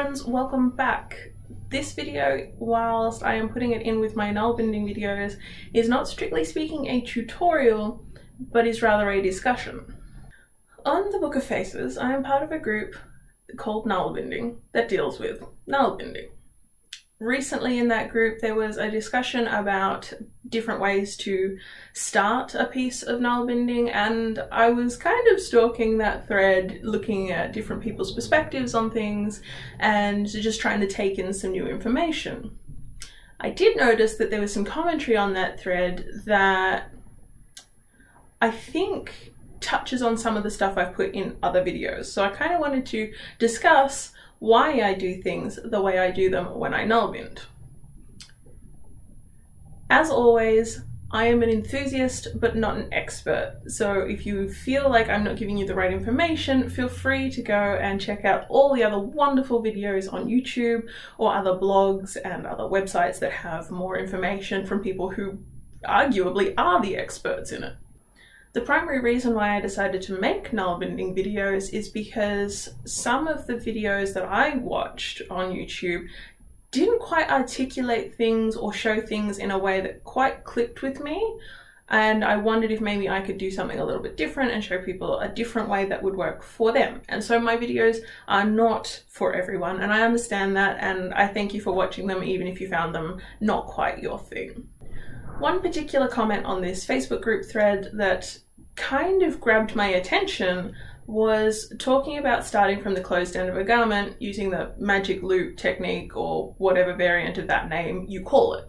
friends, welcome back. This video, whilst I am putting it in with my null binding videos, is not strictly speaking a tutorial, but is rather a discussion. On the Book of Faces, I am part of a group called Null Binding that deals with null binding. Recently in that group there was a discussion about different ways to start a piece of null binding, and I was kind of stalking that thread, looking at different people's perspectives on things and just trying to take in some new information. I did notice that there was some commentary on that thread that I think touches on some of the stuff I've put in other videos, so I kind of wanted to discuss why I do things the way I do them when I null bind. As always, I am an enthusiast but not an expert, so if you feel like I'm not giving you the right information, feel free to go and check out all the other wonderful videos on YouTube or other blogs and other websites that have more information from people who arguably are the experts in it. The primary reason why I decided to make null binding videos is because some of the videos that I watched on YouTube didn't quite articulate things or show things in a way that quite clicked with me, and I wondered if maybe I could do something a little bit different and show people a different way that would work for them. And so my videos are not for everyone, and I understand that, and I thank you for watching them even if you found them not quite your thing. One particular comment on this Facebook group thread that kind of grabbed my attention was talking about starting from the closed end of a garment using the magic loop technique, or whatever variant of that name you call it.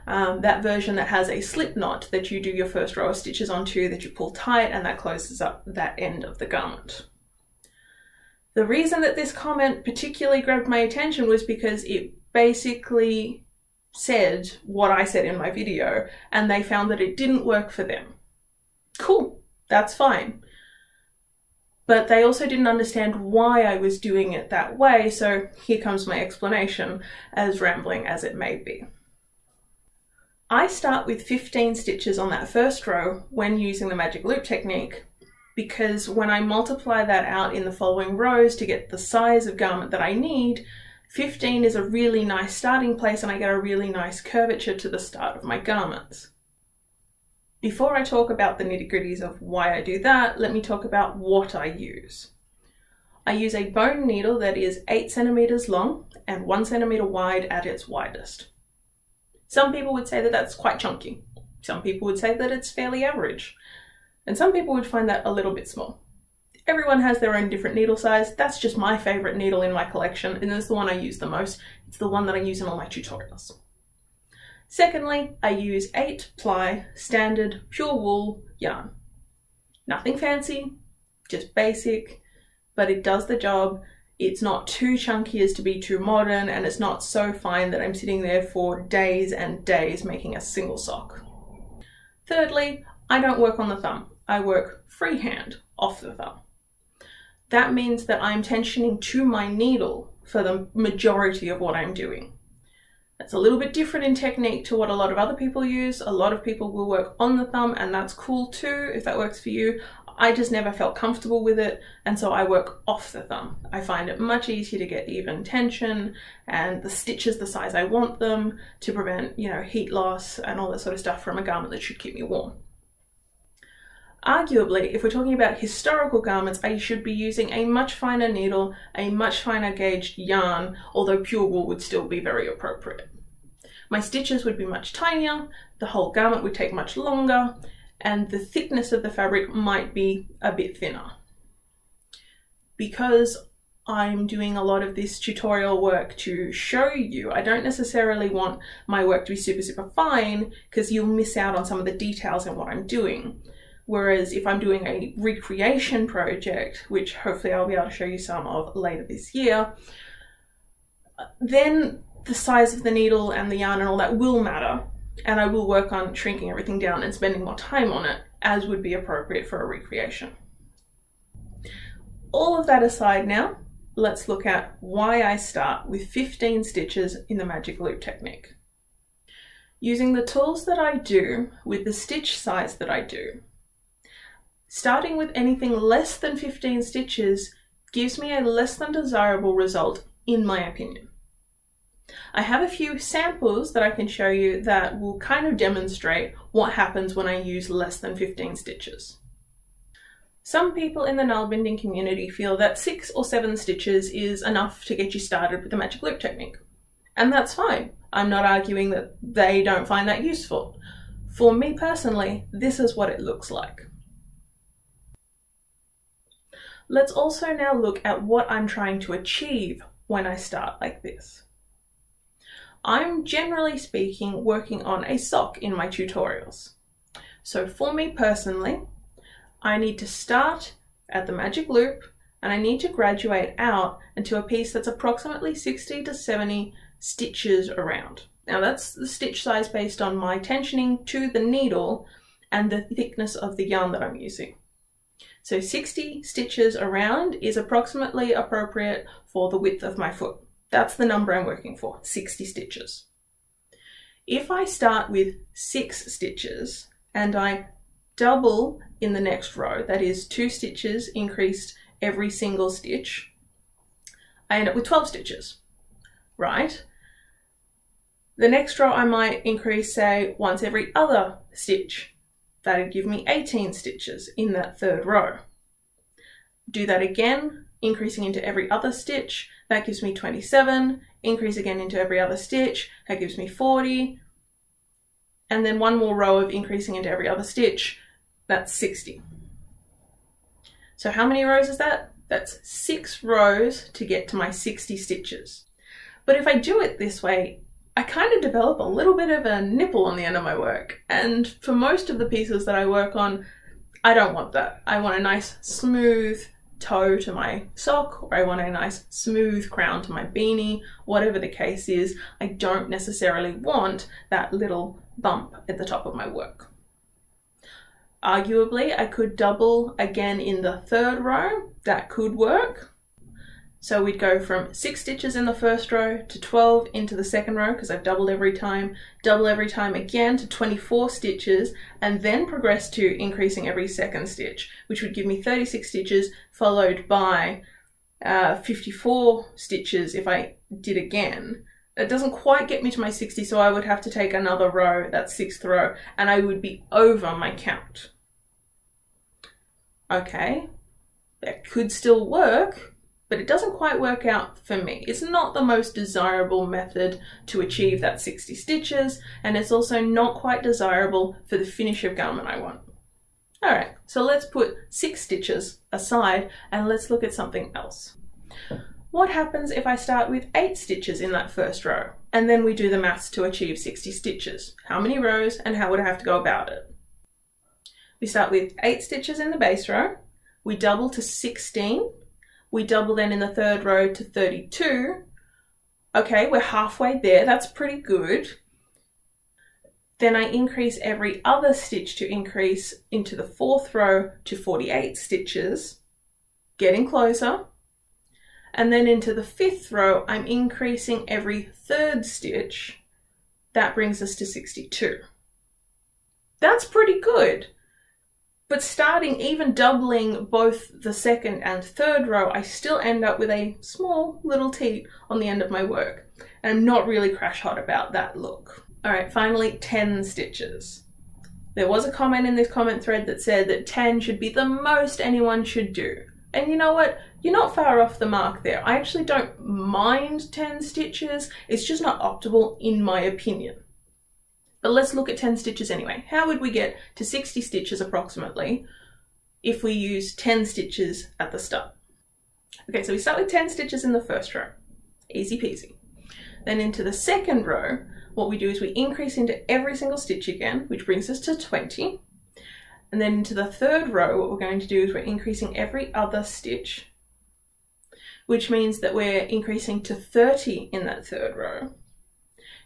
That version that has a slip knot that you do your first row of stitches onto, that you pull tight, and that closes up that end of the garment. The reason that this comment particularly grabbed my attention was because it basically said what I said in my video, and they found that it didn't work for them. Cool, that's fine. But they also didn't understand why I was doing it that way, so here comes my explanation, as rambling as it may be. I start with 15 stitches on that first row when using the magic loop technique, because when I multiply that out in the following rows to get the size of garment that I need, 15 is a really nice starting place and I get a really nice curvature to the start of my garments. Before I talk about the nitty-gritties of why I do that, let me talk about what I use. I use a bone needle that is 8 centimeters long and 1 centimeter wide at its widest. Some people would say that that's quite chunky. Some people would say that it's fairly average. And some people would find that a little bit small. Everyone has their own different needle size. That's just my favorite needle in my collection, and it's the one I use the most. It's the one that I use in all my tutorials. Secondly, I use 8 ply standard pure wool yarn. Nothing fancy, just basic, but it does the job. It's not too chunky as to be too modern, and it's not so fine that I'm sitting there for days and days making a single sock. Thirdly, I don't work on the thumb. I work freehand off the thumb. That means that I'm tensioning to my needle for the majority of what I'm doing. It's a little bit different in technique to what a lot of other people use. A lot of people will work on the thumb, and that's cool too if that works for you. I just never felt comfortable with it, and so I work off the thumb. I find it much easier to get even tension and the stitches the size I want them to prevent, heat loss and all that sort of stuff from a garment that should keep me warm. Arguably, if we're talking about historical garments, I should be using a much finer needle, a much finer gauged yarn, although pure wool would still be very appropriate. My stitches would be much tinier, the whole garment would take much longer, and the thickness of the fabric might be a bit thinner. Because I'm doing a lot of this tutorial work to show you, I don't necessarily want my work to be super fine, because you'll miss out on some of the details in what I'm doing. Whereas if I'm doing a recreation project, which hopefully I'll be able to show you some of later this year, then the size of the needle and the yarn and all that will matter, and I will work on shrinking everything down and spending more time on it, as would be appropriate for a recreation. All of that aside now, let's look at why I start with 15 stitches in the magic loop technique. Using the tools that I do, with the stitch size that I do, starting with anything less than 15 stitches gives me a less than desirable result in my opinion. I have a few samples that I can show you that will kind of demonstrate what happens when I use less than 15 stitches. Some people in the nail bending community feel that 6 or 7 stitches is enough to get you started with the magic loop technique. And that's fine. I'm not arguing that they don't find that useful. For me personally, this is what it looks like. Let's also now look at what I'm trying to achieve when I start like this. I'm generally speaking working on a sock in my tutorials. So for me personally, I need to start at the magic loop and I need to graduate out into a piece that's approximately 60 to 70 stitches around. Now that's the stitch size based on my tensioning to the needle and the thickness of the yarn that I'm using. So 60 stitches around is approximately appropriate for the width of my foot. That's the number I'm working for, 60 stitches. If I start with 6 stitches and I double in the next row, that is 2 stitches increased every single stitch, I end up with 12 stitches, right? The next row I might increase, say, once every other stitch. That would give me 18 stitches in that third row. Do that again, increasing into every other stitch, that gives me 27, increase again into every other stitch, that gives me 40, and then one more row of increasing into every other stitch, that's 60. So how many rows is that? That's 6 rows to get to my 60 stitches. But if I do it this way, I kind of develop a little bit of a nipple on the end of my work. And for most of the pieces that I work on, I don't want that. I want a nice smooth toe to my sock, or I want a nice smooth crown to my beanie, whatever the case is. I don't necessarily want that little bump at the top of my work. Arguably, I could double again in the third row. That could work. So we'd go from 6 stitches in the first row to 12 into the second row because I've doubled every time again to 24 stitches, and then progress to increasing every second stitch, which would give me 36 stitches followed by 54 stitches if I did again. That doesn't quite get me to my 60, so I would have to take another row, that 6th row, and I would be over my count. Okay, that could still work, but it doesn't quite work out for me. It's not the most desirable method to achieve that 60 stitches, and it's also not quite desirable for the finish of garment I want. Alright, so let's put 6 stitches aside and let's look at something else. What happens if I start with 8 stitches in that first row, and then we do the maths to achieve 60 stitches? How many rows and how would I have to go about it? We start with 8 stitches in the base row, we double to 16, we double then in the third row to 32. Okay, we're halfway there, that's pretty good. Then I increase every other stitch to increase into the 4th row to 48 stitches, getting closer. And then into the 5th row, I'm increasing every 3rd stitch. That brings us to 62. That's pretty good. But starting, even doubling both the 2nd and 3rd row, I still end up with a small little teat on the end of my work. And I'm not really crash hot about that look. Alright, finally 10 stitches. There was a comment in this comment thread that said that 10 should be the most anyone should do. And you know what? You're not far off the mark there. I actually don't mind 10 stitches, it's just not optimal in my opinion. But let's look at 10 stitches anyway. How would we get to 60 stitches approximately if we use 10 stitches at the start? Okay, so we start with 10 stitches in the first row. Easy peasy. Then into the second row, what we do is we increase into every single stitch again, which brings us to 20. And then into the third row, what we're going to do is we're increasing every other stitch, which means that we're increasing to 30 in that third row.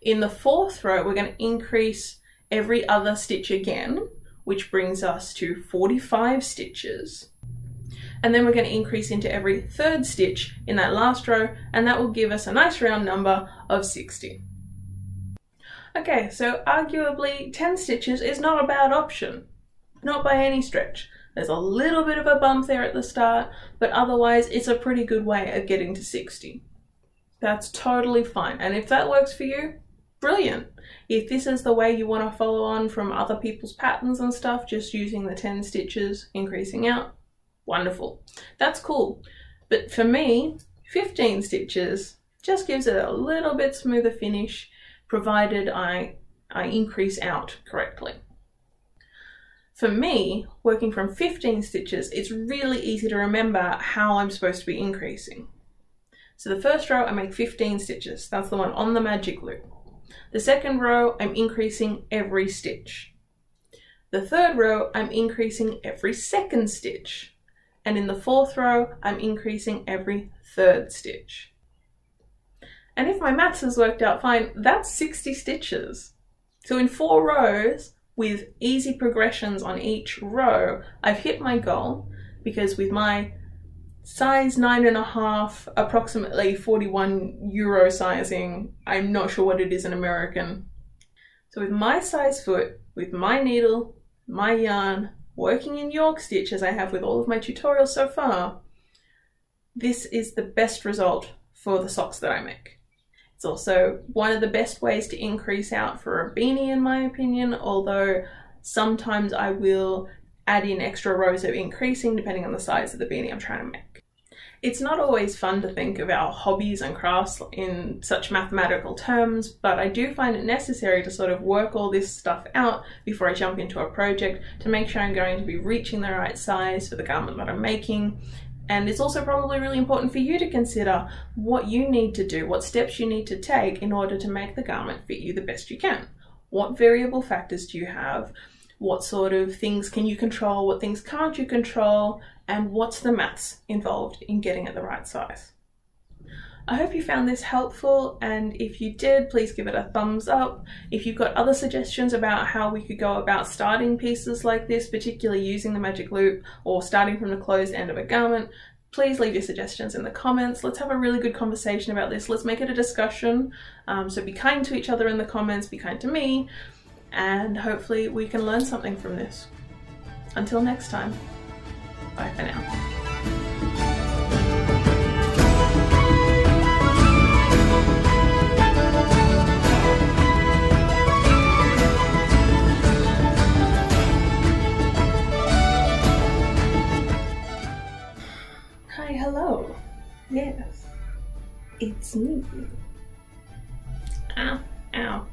In the 4th row, we're going to increase every other stitch again, which brings us to 45 stitches. And then we're going to increase into every 3rd stitch in that last row, and that will give us a nice round number of 60. Okay, so arguably 10 stitches is not a bad option. Not by any stretch. There's a little bit of a bump there at the start, but otherwise it's a pretty good way of getting to 60. That's totally fine. And if that works for you, brilliant. If this is the way you want to follow on from other people's patterns and stuff, just using the 10 stitches, increasing out, wonderful. That's cool. But for me, 15 stitches just gives it a little bit smoother finish, provided I increase out correctly. For me, working from 15 stitches, it's really easy to remember how I'm supposed to be increasing. So the first row, I make 15 stitches. That's the one on the magic loop. The second row, I'm increasing every stitch. The third row, I'm increasing every second stitch. And in the fourth row, I'm increasing every third stitch. And if my maths has worked out fine, that's 60 stitches. So in 4 rows, with easy progressions on each row, I've hit my goal, because with my size 9.5, approximately 41 euro sizing, I'm not sure what it is in American. So with my size foot, with my needle, my yarn, working in York stitch as I have with all of my tutorials so far, this is the best result for the socks that I make. It's also one of the best ways to increase out for a beanie in my opinion, although sometimes I will add in extra rows of increasing depending on the size of the beanie I'm trying to make. It's not always fun to think of our hobbies and crafts in such mathematical terms, but I do find it necessary to sort of work all this stuff out before I jump into a project to make sure I'm going to be reaching the right size for the garment that I'm making. And it's also probably really important for you to consider what you need to do, what steps you need to take in order to make the garment fit you the best you can. What variable factors do you have? What sort of things can you control? What things can't you control? And what's the maths involved in getting it the right size? I hope you found this helpful, and if you did, please give it a thumbs up. If you've got other suggestions about how we could go about starting pieces like this, particularly using the magic loop or starting from the closed end of a garment, please leave your suggestions in the comments. Let's have a really good conversation about this. Let's make it a discussion. So be kind to each other in the comments, be kind to me, and hopefully we can learn something from this. Until next time, bye for now. Hello. Yes, it's me. Ow, ow.